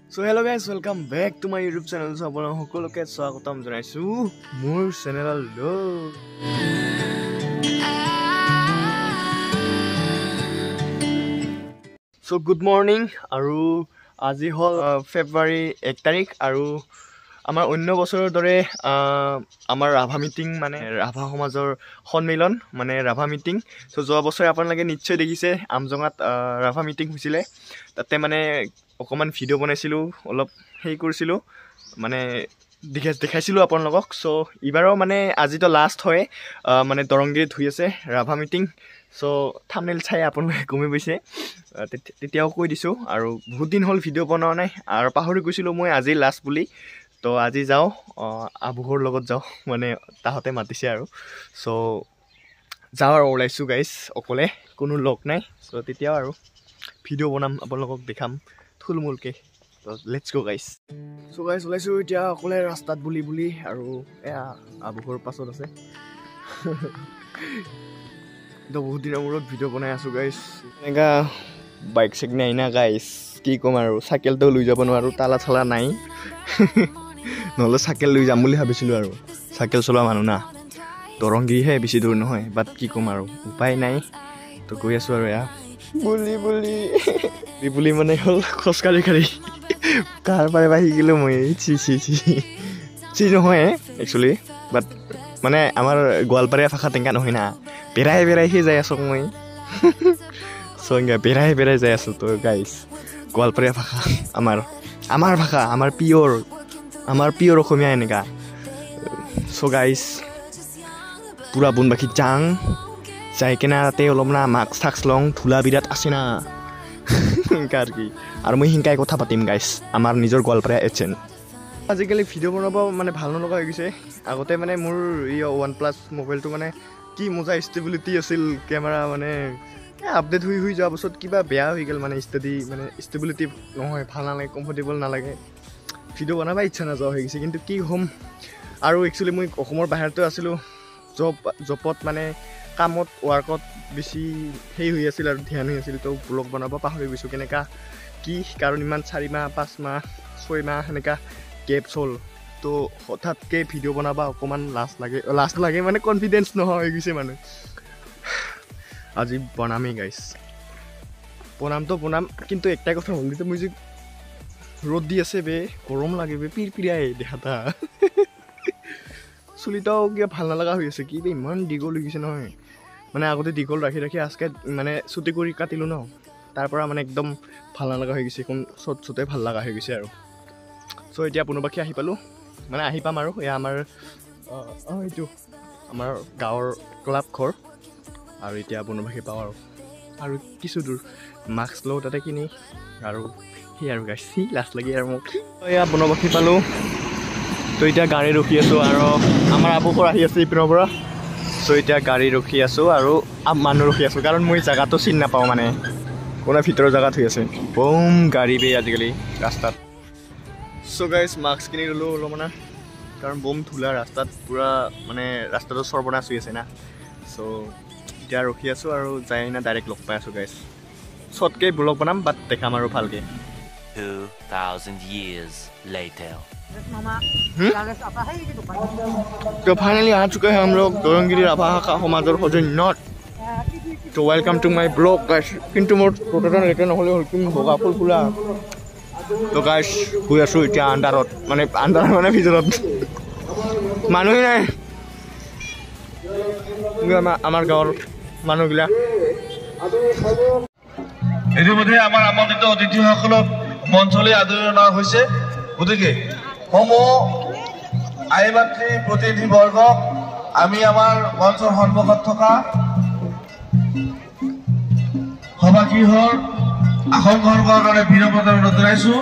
So hello guys, welcome back to my YouTube channel. So আপোনালোক সকলোকে স্বাগতম জনাইছো মোৰ চেনেললৈ। So good morning আৰু আজি হল ফেব্ৰুৱাৰী 1 তাৰিখ আৰু আমাৰ অন্য বছৰৰ দৰে আমাৰ ৰাভা মিটিং মানে ৰাভা সমাজৰ সন্মিলন মানে ৰাভা মিটিং। So যোৱা বছৰ আপোনালোকে নিশ্চয় দেখিছে আমজঙাত ৰাভা মিটিং হৈছিলে, তাতে মানে অকমান ভিডিও বনাইছিলো, অলপ হেই কৰিছিলো মানে দেখাইছিলো আপোনালোকক। সো ইবাৰো মানে আজিতো লাষ্ট হয় মানে দৰংগিৰিত হৈ আছে ৰাভা মিটিং। সো থাম্বনেইল চাই আপোনালোকে গমে পাইছে, তেতিয়াও কৈ দিছো আৰু বহুত দিন হ'ল ভিডিও বনোৱা নাই আৰু পাহৰি গৈছিলো মই আজি লাষ্ট বুলি। তো আজি যাওঁ আবুহৰ লগত যাওঁ মানে তাহতে মাতিছে আৰু সো যাওঁ আৰু ওলাইছো গাইজ, অকলে কোনো লগ নাই। সো তেতিয়াও আৰু ভিডিও বনাম আপোনালোকক দেখাম থুলমূলকে। তো let's go guys. So guys ওলাইছো এতিয়া অকলে ৰাস্তাত বুলি আৰু এয়া আবুহৰ পাছত আছে। তো বহুত দিনৰ মূৰত ভিডিও বনাই আছো গাইজ, এনেকা বাইক চেক নাই না গাইজ, কি ক'ম আৰু চাইকেলটো লৈ যাব নোৱাৰো, তালা চালা নাই। নহ'লে চাইকেল লৈ যাম বুলি ভাবিছিলোঁ আৰু চাইকেল চলোৱা মানুহ না, দৰংগিৰিহে বেছি দূৰ নহয়, বাট কি ক'ম আৰু উপায় নাই। তো গৈ আছোঁ আৰু এয়া বুলি মানে হ'ল খোজকাঢ়ি কাৰ পাৰে বা শিকিলোঁ মই চি নহয় একচুৱেলি, বাট মানে আমাৰ গোৱালপাৰীয়া ভাষা তেনেকুৱা নহয় না, বেৰাইহে যাই আছোঁ মই। চ' এনেকৈ বেৰাই যাই আছোঁ। তো গাইজ গোৱালপাৰীয়া ভাষা আমাৰ ভাষা আমাৰ পিয়ৰ অসমীয়া এনেকা। চ' গাইজ পুৰা বুনবাসী যাই কেনে তাতে অলপ না মাস্ক চাক্স লওঁ, ধূলা বিৰাট আছে না এনেকা আৰু কি, আৰু মই শিকাই কথা পাতিম গাইজ আমাৰ নিজৰ গোৱালপাৰীয়া এচেণ্ট। আজিকালি ভিডিঅ' বনাব মানে ভাল নলগা হৈ গৈছে। আগতে মানে মোৰ এই OnePlus মোবাইলটো মানে কি মজা ষ্টেবিলিটি আছিল, কেমেৰা মানে আপডেট হৈ যোৱাৰ পাছত কিবা বেয়া হৈ গ'ল, মানে ষ্টেবিলিটি নহয়, ভাল নালাগে, কমফৰ্টেবল নালাগে, ভিডিঅ' বনাব ইচ্ছা নাযোৱা হৈ গৈছে। কিন্তু কি হ'ম আৰু একচুৱেলি মই অসমৰ বাহিৰতে আছিলোঁ, জবত মানে কামত ৱাৰ্কত বেছি হেৰি হৈ আছিল আৰু ধ্যান হৈ আছিল। তো ব্লগ বনাব পাহৰি গৈছোঁ কেনেকুৱা কি কাৰণ, ইমান 4 মাহ 5 মাহ 6 মাহ সেনেকুৱা গেপছ হ'ল। তো হঠাৎকৈ ভিডিঅ' বনাব অকণমান লাজ লাগে মানে কনফিডেঞ্চ নোহোৱা হৈ গৈছে মানে। আজি বনামেই গাইজ, বনাম কিন্তু একটাই কথা হ'ল, যেতিয়া মই যে ৰ'দ দি আছে বে, গৰম লাগে বে, পিৰপিৰাই দেখাটা চুলিটাও কিবা ভাল নালাগা হৈ আছে, কি বে ইমান দীঘল হৈ গৈছে নহয়। মানে আগতে দীঘল ৰাখি আজকে মানে চুটি কৰি কাটিলোঁ ন, তাৰ পৰা মানে একদম ভাল নালাগা হৈ গৈছে, এখন চটে ভাল লগা হৈ গৈছে আৰু। চ' এতিয়া পুনৰবাসী আহি পাম আৰু এয়া আমাৰ এইটো আমাৰ গাঁৱৰ ক্লাব ঘৰ, আৰু এতিয়া বনবাসী পাওঁ আৰু কিছু দূৰ মাস্ক লওঁ তাতে কিনি, আৰু সেই আৰু গাইছি লাজ লাগি আৰু মোক। এয়া বনবাসী পালোঁ। তো এতিয়া গাড়ী ৰখি আছোঁ আৰু আমাৰ আবুঘৰ আহি আছে ইপিনৰ পৰা। চ' এতিয়া গাড়ী ৰখি আছোঁ আৰু মানুহ ৰখি আছোঁ, কাৰণ মই জেগাটো চিনি নাপাওঁ, মানে কোনো ভিতৰৰ জেগাত হৈ আছে বম গাড়ী বে আজিকালি ৰাস্তাত। চ' গাইজ মাস্ক কিনি ল'লোঁ অলপমান, কাৰণ বম ধূলা ৰাস্তাত, পূৰা মানে ৰাস্তাটো সৰ্বনাশ হৈ আছে না। চ' এতিয়া ৰখি আছোঁ আৰু যাই না ডাইৰেক্ট লগ পাই আছোঁ গাইজ। চটকৈ ব্লগ বনাম, বাট দেখাম আৰু ভালকৈ। 2000 years later. तो फाइनली आ चुके हैं हम लोग दरंगिरी राभा समाजर सौजन्यत। तो welcome to my blog guys. किंतु मोर फोटोटा लेटे নহলে হল কি বগা ফুল ফুলা। তো গাইস শুই আছো এতিয়া আন্ধাৰত, মানে ভিতৰত মানুহ নাই, আমাৰ গাঁৱৰ মানুহগিলা। ইতিমধ্যে আমাৰ আমন্ত্ৰিত অতিথিসকলক মঞ্চলৈ আদৰি অনা হৈছে। গতিকে সমূহ আই মাতৃ প্ৰতিনিধিবৰ্গক আমি আমাৰ মঞ্চৰ সন্মুখত থকা সভাগৃহৰ আসন গ্ৰহণ কৰাৰ কাৰণে বিনম্ৰতা অনুৰোধ জনাইছোঁ।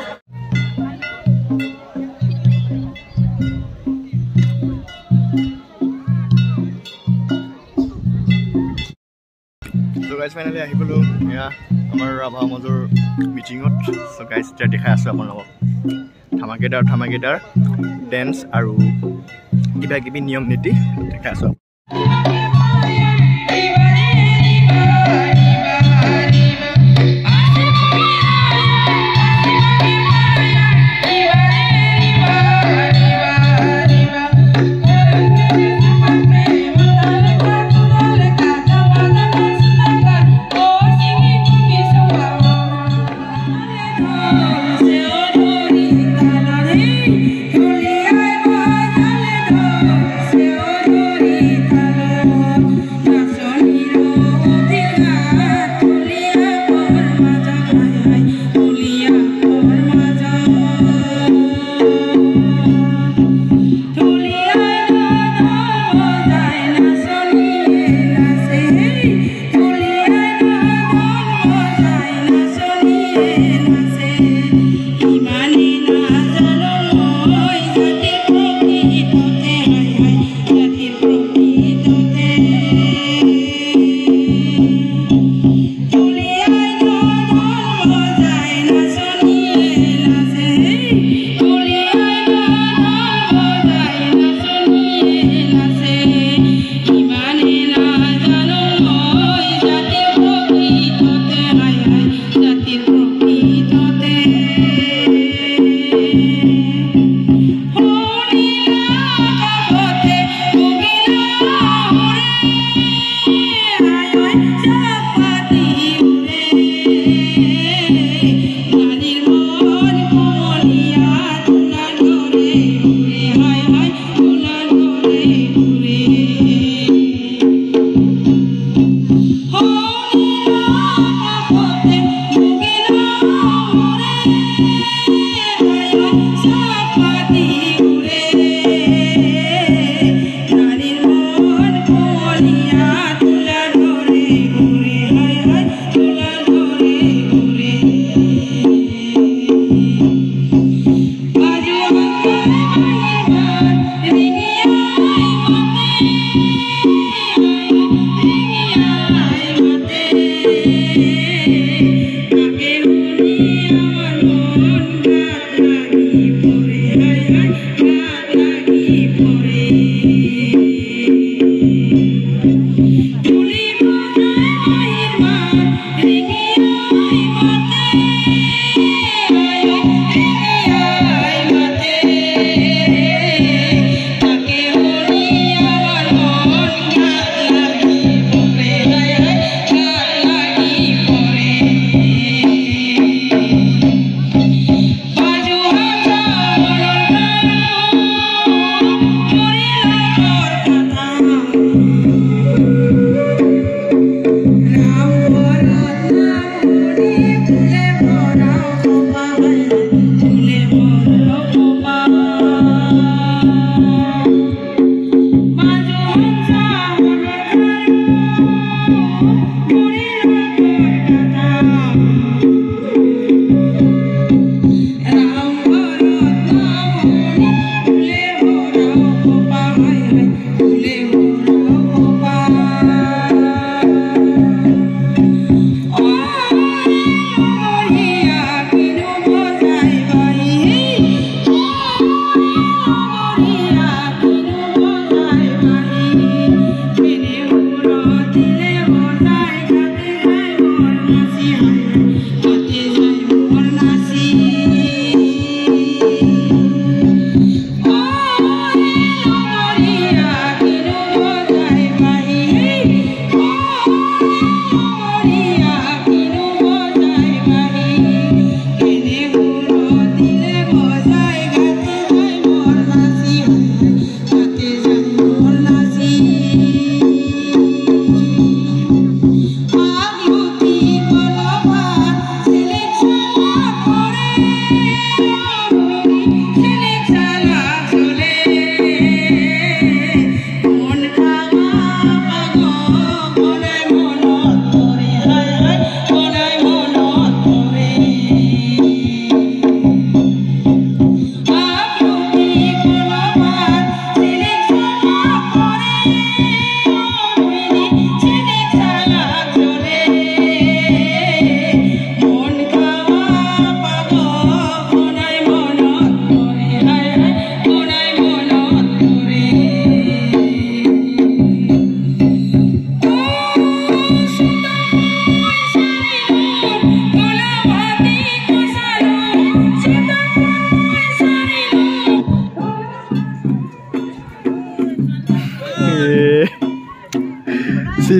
তো গাইজ ফাইনেলি আহি গ'লোঁ এয়া আমাৰ ৰাভা সমাজৰ মিটিঙত। চ' গাইজ এতিয়া দেখাই আছোঁ আপোনালোকক ধামাকেদাৰ ডেন্স আৰু কিবা কিবি নিয়ম নীতি দেখাই আছোঁ।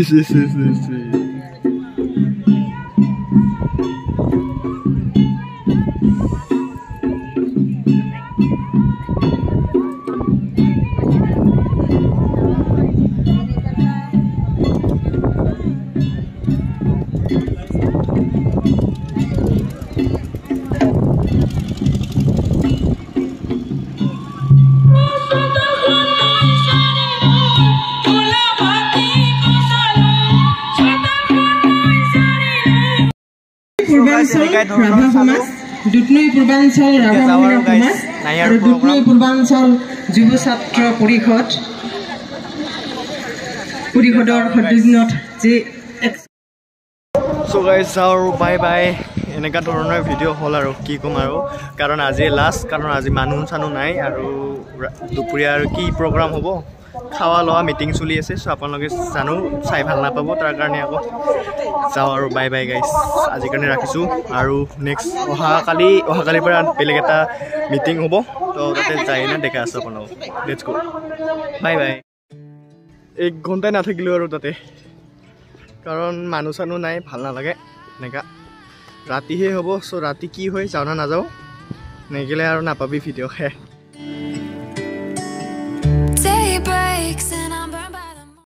চি ৰাভা সমাজ দুধনৈ পূৰ্বাঞ্চল ৰাভা মহিলা সমাজ আৰু দুধনৈ পূৰ্বাঞ্চল যুৱ ছাত্ৰ পৰিষদৰ সদস্যত যে সো গাইজ যাওঁ বাই বাই এনেকুৱা ধৰণৰ ভিডিঅ' হ'ল আৰু কি ক'ম আৰু কাৰণ আজি লাষ্ট কাৰণ আজি মানুহ চানুহ নাই আৰু দুপৰীয়া আৰু কি প্ৰগ্ৰাম হ'ব খাৱা লোৱা মিটিং চলি আছে চ' আপোনালোকে জানো চাই ভাল নাপাব তাৰ কাৰণে আকৌ যাওঁ আৰু বাই বাই গাইজ আজিৰ কাৰণে ৰাখিছোঁ আৰু নেক্সট অহাকালিৰ পৰা বেলেগ এটা মিটিং হ'ব তো তাতে যাই না দেখা আছোঁ আপোনালোক লেটছ গো বাই বাই 1 ঘণ্টাই নাথাকিলোঁ আৰু তাতে কাৰণ মানুহ চানুহ নাই ভাল নালাগে এনেকুৱা ৰাতিহে হ'ব চ' ৰাতি কি হয় যাওঁ না নাযাওঁ নেগেলে আৰু নাপাবি ভিডিঅ' Day breaks and